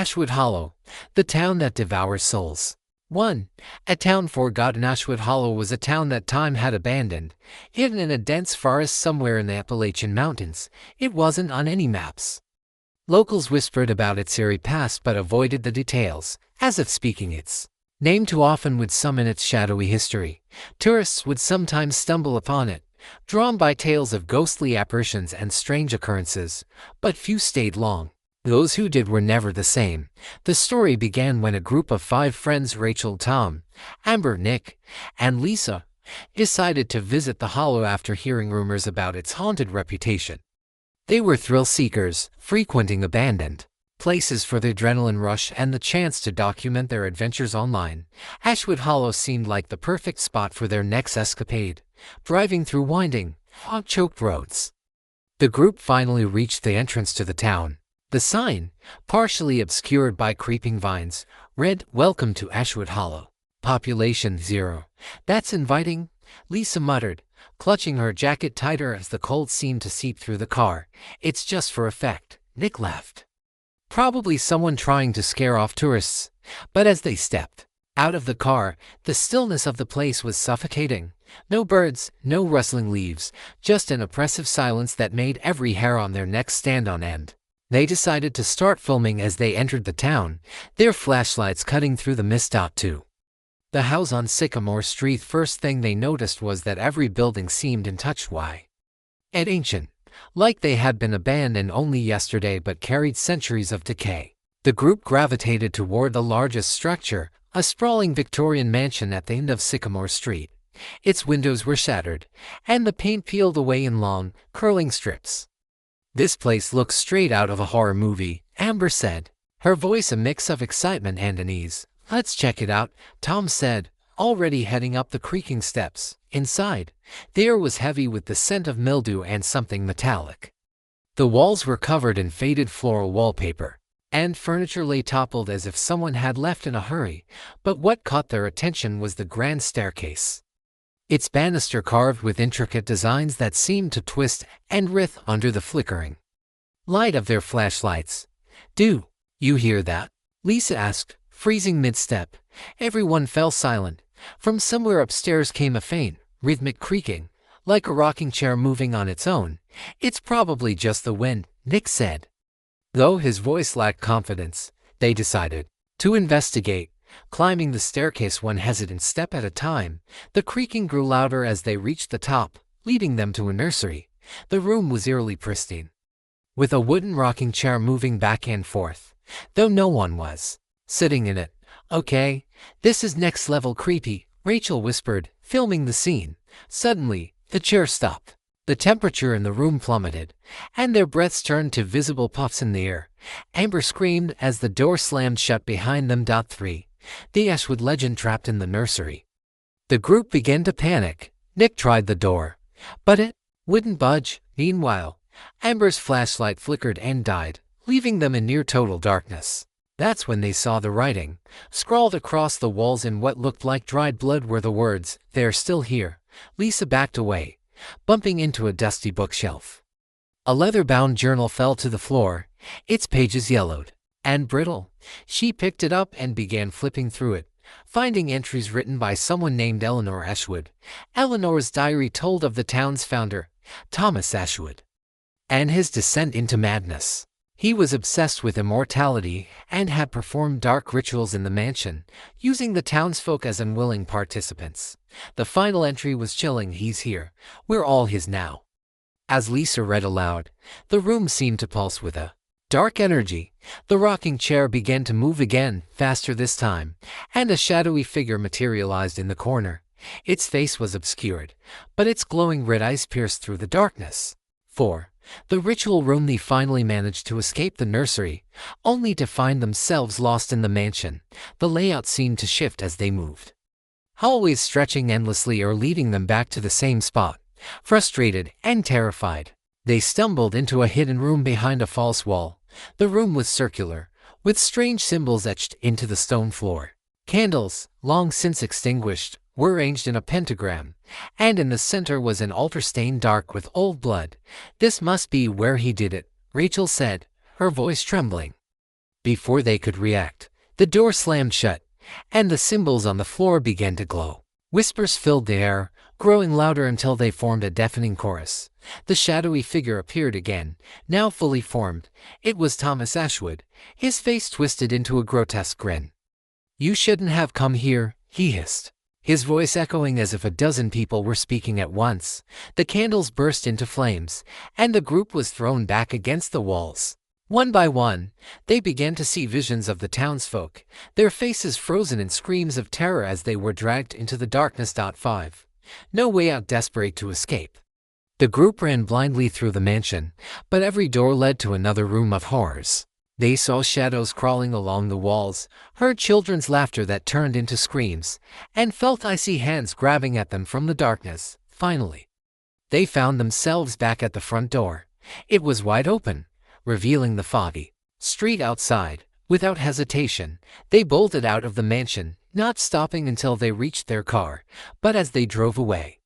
Ashwood Hollow, the town that devours souls. 1. A town forgotten. Ashwood Hollow was a town that time had abandoned, hidden in a dense forest somewhere in the Appalachian Mountains. It wasn't on any maps. Locals whispered about its eerie past but avoided the details, as if speaking its name too often would summon its shadowy history. Tourists would sometimes stumble upon it, drawn by tales of ghostly apparitions and strange occurrences, but few stayed long. Those who did were never the same. The story began when a group of 5 friends, Rachel, Tom, Amber, Nick, and Lisa, decided to visit the Hollow after hearing rumors about its haunted reputation. They were thrill seekers, frequenting abandoned places for the adrenaline rush and the chance to document their adventures online. Ashwood Hollow seemed like the perfect spot for their next escapade, driving through winding, fog-choked roads. The group finally reached the entrance to the town. The sign, partially obscured by creeping vines, read, "Welcome to Ashwood Hollow. Population 0. That's inviting," Lisa muttered, clutching her jacket tighter as the cold seemed to seep through the car. "It's just for effect," Nick laughed. "Probably someone trying to scare off tourists." But as they stepped out of the car, the stillness of the place was suffocating. No birds, no rustling leaves, just an oppressive silence that made every hair on their neck stand on end. They decided to start filming as they entered the town, their flashlights cutting through the mist. To the house on Sycamore Street, first thing they noticed was that every building seemed untouched and ancient, like they had been abandoned only yesterday but carried centuries of decay. The group gravitated toward the largest structure, a sprawling Victorian mansion at the end of Sycamore Street. Its windows were shattered, and the paint peeled away in long, curling strips. "This place looks straight out of a horror movie," Amber said, her voice a mix of excitement and unease. "Let's check it out," Tom said, already heading up the creaking steps. Inside, the air was heavy with the scent of mildew and something metallic. The walls were covered in faded floral wallpaper, and furniture lay toppled as if someone had left in a hurry. But what caught their attention was the grand staircase. Its banister carved with intricate designs that seemed to twist and writhe under the flickering light of their flashlights. "Do you hear that?" Lisa asked, freezing mid-step. Everyone fell silent. From somewhere upstairs came a faint, rhythmic creaking, like a rocking chair moving on its own. "It's probably just the wind," Nick said. Though his voice lacked confidence, they decided to investigate. Climbing the staircase one hesitant step at a time, the creaking grew louder as they reached the top, leading them to a nursery. The room was eerily pristine, with a wooden rocking chair moving back and forth, though no one was sitting in it. "Okay, this is next level creepy," Rachel whispered, filming the scene. Suddenly, the chair stopped. The temperature in the room plummeted, and their breaths turned to visible puffs in the air. Amber screamed as the door slammed shut behind them. 3. The Ashwood legend trapped in the nursery. The group began to panic. Nick tried the door, but it wouldn't budge. Meanwhile, Amber's flashlight flickered and died, leaving them in near total darkness. That's when they saw the writing, scrawled across the walls in what looked like dried blood, were the words, "They're still here." Lisa backed away, bumping into a dusty bookshelf. A leather-bound journal fell to the floor, its pages yellowed and brittle. She picked it up and began flipping through it, finding entries written by someone named Eleanor Ashwood. Eleanor's diary told of the town's founder, Thomas Ashwood, and his descent into madness. He was obsessed with immortality and had performed dark rituals in the mansion, using the townsfolk as unwilling participants. The final entry was chilling. "He's here. We're all his now." As Lisa read aloud, the room seemed to pulse with a dark energy. The rocking chair began to move again, faster this time, and a shadowy figure materialized in the corner. Its face was obscured, but its glowing red eyes pierced through the darkness. 4. The ritual room. They finally managed to escape the nursery, only to find themselves lost in the mansion. The layout seemed to shift as they moved, hallways stretching endlessly or leading them back to the same spot. Frustrated and terrified, they stumbled into a hidden room behind a false wall. The room was circular, with strange symbols etched into the stone floor. Candles, long since extinguished, were arranged in a pentagram, and in the center was an altar stained dark with old blood. "This must be where he did it," Rachel said, her voice trembling. Before they could react, the door slammed shut, and the symbols on the floor began to glow. Whispers filled the air, growing louder until they formed a deafening chorus. The shadowy figure appeared again, now fully formed. It was Thomas Ashwood, his face twisted into a grotesque grin. "You shouldn't have come here," he hissed, his voice echoing as if a dozen people were speaking at once. The candles burst into flames, and the group was thrown back against the walls. One by one, they began to see visions of the townsfolk, their faces frozen in screams of terror as they were dragged into the darkness. 5. No way out, desperate to escape. The group ran blindly through the mansion, but every door led to another room of horrors. They saw shadows crawling along the walls, heard children's laughter that turned into screams, and felt icy hands grabbing at them from the darkness. Finally, they found themselves back at the front door. It was wide open, revealing the foggy street outside. Without hesitation, they bolted out of the mansion, not stopping until they reached their car. But as they drove away,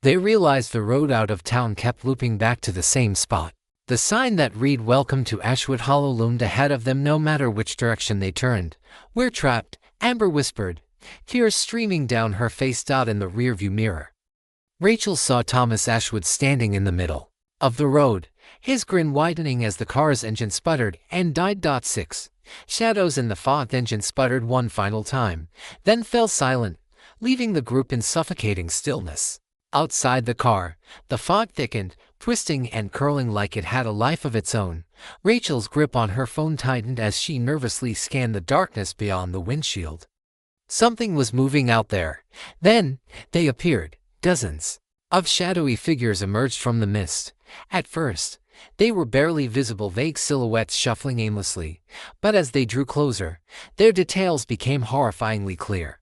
they realized the road out of town kept looping back to the same spot. The sign that read "Welcome to Ashwood Hollow" loomed ahead of them no matter which direction they turned. "We're trapped," Amber whispered, tears streaming down her face. In the rearview mirror, Rachel saw Thomas Ashwood standing in the middle of the road, his grin widening as the car's engine sputtered and died. 6. Shadows in the fog. Engine sputtered one final time, then fell silent, leaving the group in suffocating stillness. Outside the car, the fog thickened, twisting and curling like it had a life of its own. Rachel's grip on her phone tightened as she nervously scanned the darkness beyond the windshield. Something was moving out there. Then, they appeared. Dozens of shadowy figures emerged from the mist. At first, they were barely visible, vague silhouettes shuffling aimlessly, but as they drew closer, their details became horrifyingly clear.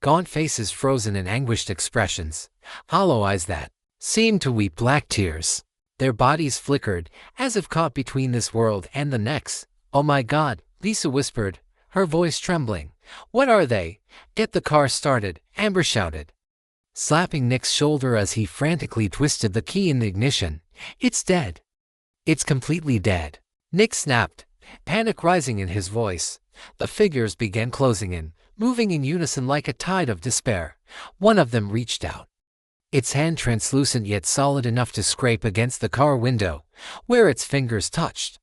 Gaunt faces frozen in anguished expressions, hollow eyes that seemed to weep black tears. Their bodies flickered, as if caught between this world and the next. "Oh my God," Lisa whispered, her voice trembling. "What are they?" "Get the car started," Amber shouted, slapping Nick's shoulder as he frantically twisted the key in the ignition. "It's dead. It's completely dead," Nick snapped, panic rising in his voice. The figures began closing in, moving in unison like a tide of despair. One of them reached out, its hand translucent yet solid enough to scrape against the car window, where its fingers touched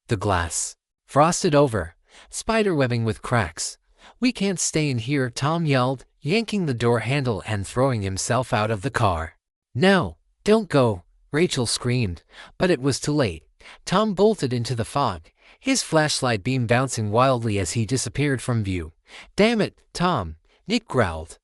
the glass. Frosted over, spiderwebbing with cracks. "We can't stay in here," Tom yelled, yanking the door handle and throwing himself out of the car. "No, don't go," Rachel screamed, but it was too late. Tom bolted into the fog, his flashlight beam bouncing wildly as he disappeared from view. "Damn it, Tom," Nick growled,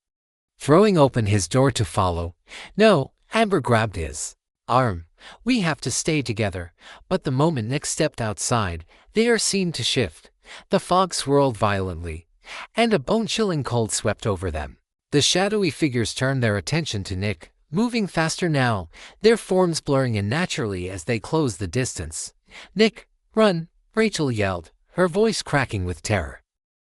throwing open his door to follow. "No," Amber grabbed his arm. "We have to stay together." But the moment Nick stepped outside, the air seemed to shift. The fog swirled violently, and a bone-chilling cold swept over them. The shadowy figures turned their attention to Nick, moving faster now, their forms blurring in naturally as they closed the distance. "Nick, run!" Rachel yelled, her voice cracking with terror.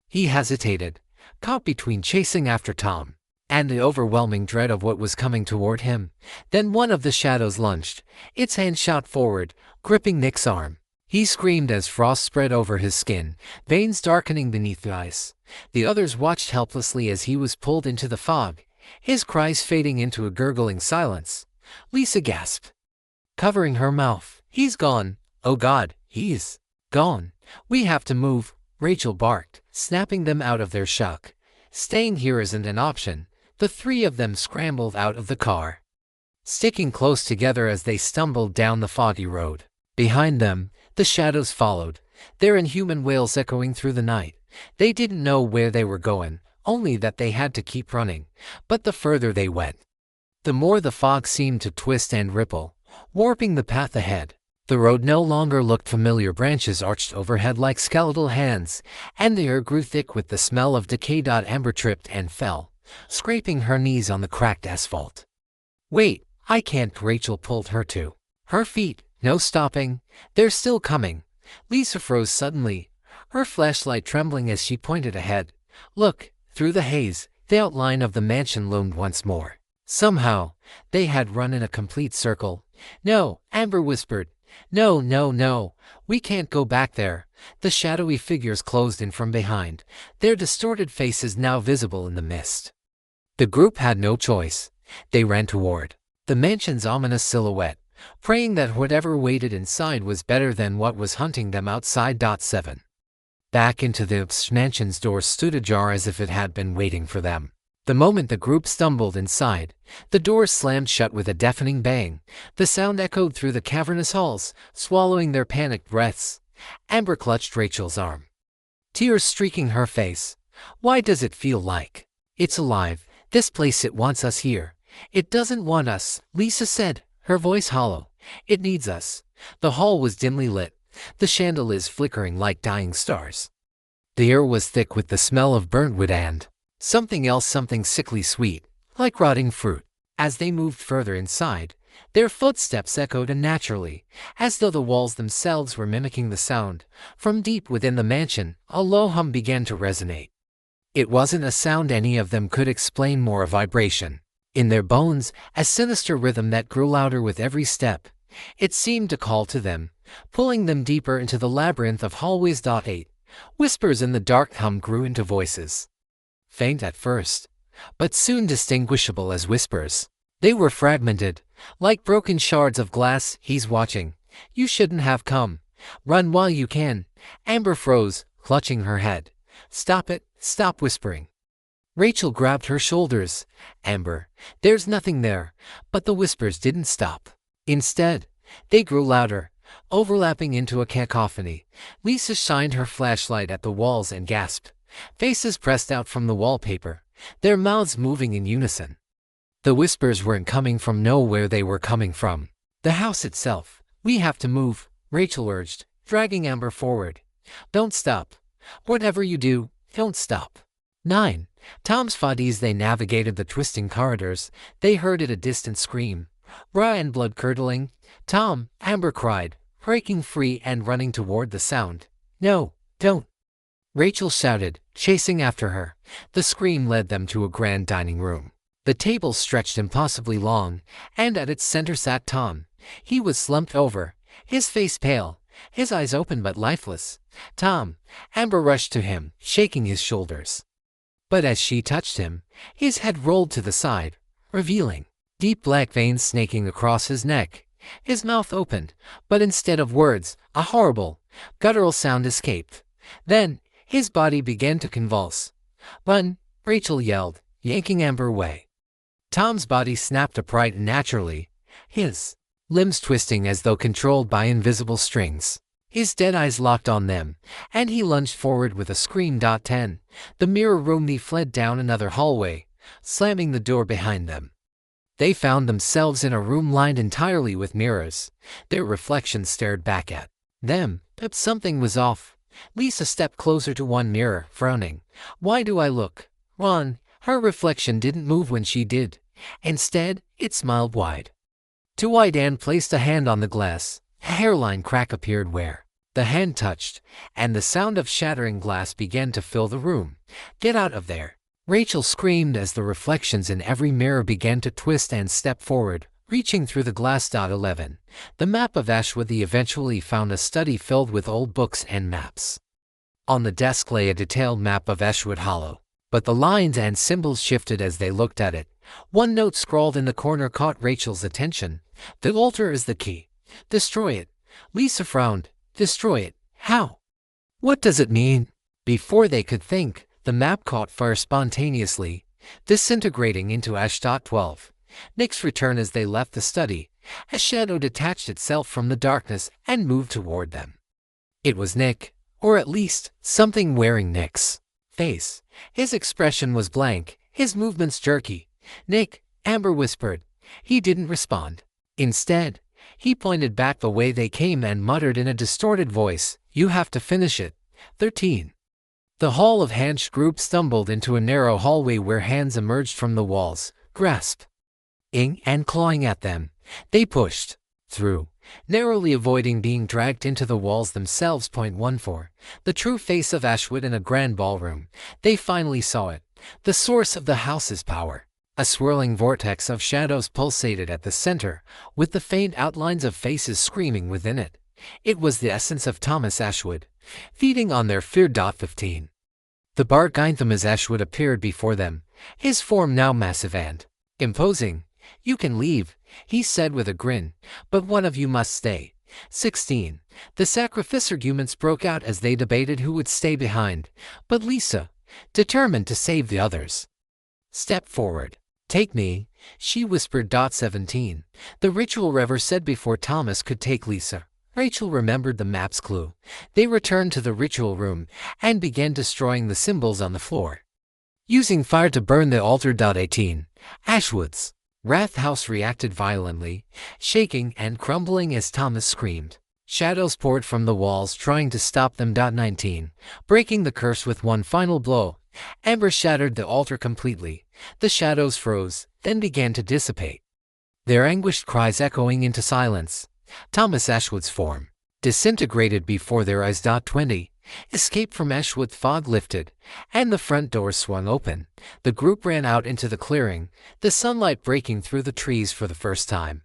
He hesitated, caught between chasing after Tom and the overwhelming dread of what was coming toward him. Then one of the shadows lunged, its hand shot forward, gripping Nick's arm. He screamed as frost spread over his skin, veins darkening beneath the ice. The others watched helplessly as he was pulled into the fog, his cries fading into a gurgling silence. Lisa gasped, covering her mouth. "He's gone. Oh God, he's gone. We have to move," Rachel barked, snapping them out of their shock. "Staying here isn't an option." The three of them scrambled out of the car, sticking close together as they stumbled down the foggy road. Behind them, the shadows followed, their inhuman wails echoing through the night. They didn't know where they were going, only that they had to keep running. But the further they went, the more the fog seemed to twist and ripple, warping the path ahead. The road no longer looked familiar, branches arched overhead like skeletal hands, and the air grew thick with the smell of decay. Amber tripped and fell, scraping her knees on the cracked asphalt. "Wait, I can't." Rachel pulled her to her feet. "No stopping. They're still coming." Lisa froze suddenly, her flashlight trembling as she pointed ahead. "Look!" Through the haze, the outline of the mansion loomed once more. Somehow, they had run in a complete circle. "No," Amber whispered, No, no, no. We can't go back there. The shadowy figures closed in from behind, their distorted faces now visible in the mist. The group had no choice. They ran toward the mansion's ominous silhouette, praying that whatever waited inside was better than what was hunting them outside. 7. Back into the mansion's door stood ajar as if it had been waiting for them. The moment the group stumbled inside, the doors slammed shut with a deafening bang. The sound echoed through the cavernous halls, swallowing their panicked breaths. Amber clutched Rachel's arm, tears streaking her face. Why does it feel like it's alive? This place, it wants us here. It doesn't want us, Lisa said, her voice hollow. It needs us. The hall was dimly lit, the chandeliers flickering like dying stars. The air was thick with the smell of burnt wood and something else, something sickly sweet, like rotting fruit. As they moved further inside, their footsteps echoed unnaturally, as though the walls themselves were mimicking the sound. From deep within the mansion, a low hum began to resonate. It wasn't a sound any of them could explain, more a vibration in their bones, a sinister rhythm that grew louder with every step. It seemed to call to them, pulling them deeper into the labyrinth of hallways. 8. Whispers in the dark hum grew into voices. Faint at first, but soon distinguishable as whispers. They were fragmented, like broken shards of glass. He's watching. You shouldn't have come. Run while you can. Amber froze, clutching her head. Stop it, stop whispering. Rachel grabbed her shoulders. Amber, there's nothing there. But the whispers didn't stop. Instead, they grew louder, overlapping into a cacophony. Lisa shined her flashlight at the walls and gasped. Faces pressed out from the wallpaper, their mouths moving in unison. The whispers weren't coming from nowhere, they were coming from the house itself. We have to move, Rachel urged, dragging Amber forward. Don't stop. Whatever you do, don't stop. 9. Tom's fought as they navigated the twisting corridors. They heard it, a distant scream, raw and blood-curdling. Tom, Amber cried, breaking free and running toward the sound. No, don't. Rachel shouted, chasing after her. The scream led them to a grand dining room. The table stretched impossibly long, and at its center sat Tom. He was slumped over, his face pale, his eyes open but lifeless. Tom, Amber rushed to him, shaking his shoulders. But as she touched him, his head rolled to the side, revealing deep black veins snaking across his neck. His mouth opened, but instead of words, a horrible, guttural sound escaped. Then, his body began to convulse. Run, Rachel yelled, yanking Amber away. Tom's body snapped upright naturally, his limbs twisting as though controlled by invisible strings. His dead eyes locked on them, and he lunged forward with a scream. 10. The mirror room. They fled down another hallway, slamming the door behind them. They found themselves in a room lined entirely with mirrors. Their reflections stared back at them, but something was off. Lisa stepped closer to one mirror, frowning. Why do I look wrong? Her reflection didn't move when she did. Instead, it smiled wide. Too wide, and placed a hand on the glass. A hairline crack appeared where the hand touched, and the sound of shattering glass began to fill the room. Get out of there! Rachel screamed as the reflections in every mirror began to twist and step forward, reaching through the glass. 11. The map of Ashwood. They eventually found a study filled with old books and maps. On the desk lay a detailed map of Ashwood Hollow, but the lines and symbols shifted as they looked at it. One note scrawled in the corner caught Rachel's attention. The altar is the key. Destroy it. Lisa frowned. Destroy it? How? What does it mean? Before they could think, the map caught fire spontaneously, disintegrating into ash. 12. Nick's return. As they left the study, a shadow detached itself from the darkness and moved toward them. It was Nick, or at least, something wearing Nick's face. His expression was blank, his movements jerky. Nick, Amber whispered. He didn't respond. Instead, he pointed back the way they came and muttered in a distorted voice, "You have to finish it." 13. The Hall of Hanch group stumbled into a narrow hallway where hands emerged from the walls, grasping and clawing at them. They pushed through, narrowly avoiding being dragged into the walls themselves. 14. The true face of Ashwood in a grand ballroom. They finally saw it. The source of the house's power. A swirling vortex of shadows pulsated at the center, with the faint outlines of faces screaming within it. It was the essence of Thomas Ashwood, feeding on their fear. 15. The Bargaintham as Ashwood appeared before them, his form now massive and imposing. "You can leave," he said with a grin, "but one of you must stay." 16. The sacrifice arguments broke out as they debated who would stay behind, but Lisa, determined to save the others, stepped forward. "Take me," she whispered. 17. The ritual rever said before Thomas could take Lisa. Rachel remembered the map's clue. They returned to the ritual room and began destroying the symbols on the floor, using fire to burn the altar. 18. Ashwood's Wrath House reacted violently, shaking and crumbling as Thomas screamed. Shadows poured from the walls trying to stop them. 19. Breaking the curse with one final blow, Amber shattered the altar completely. The shadows froze, then began to dissipate, their anguished cries echoing into silence. Thomas Ashwood's form disintegrated before their eyes. 20. Escape from Ashwood. Fog lifted, and the front door swung open. The group ran out into the clearing, the sunlight breaking through the trees for the first time.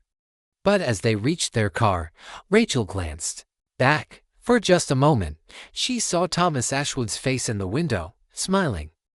But as they reached their car, Rachel glanced back. For just a moment, she saw Thomas Ashwood's face in the window, smiling.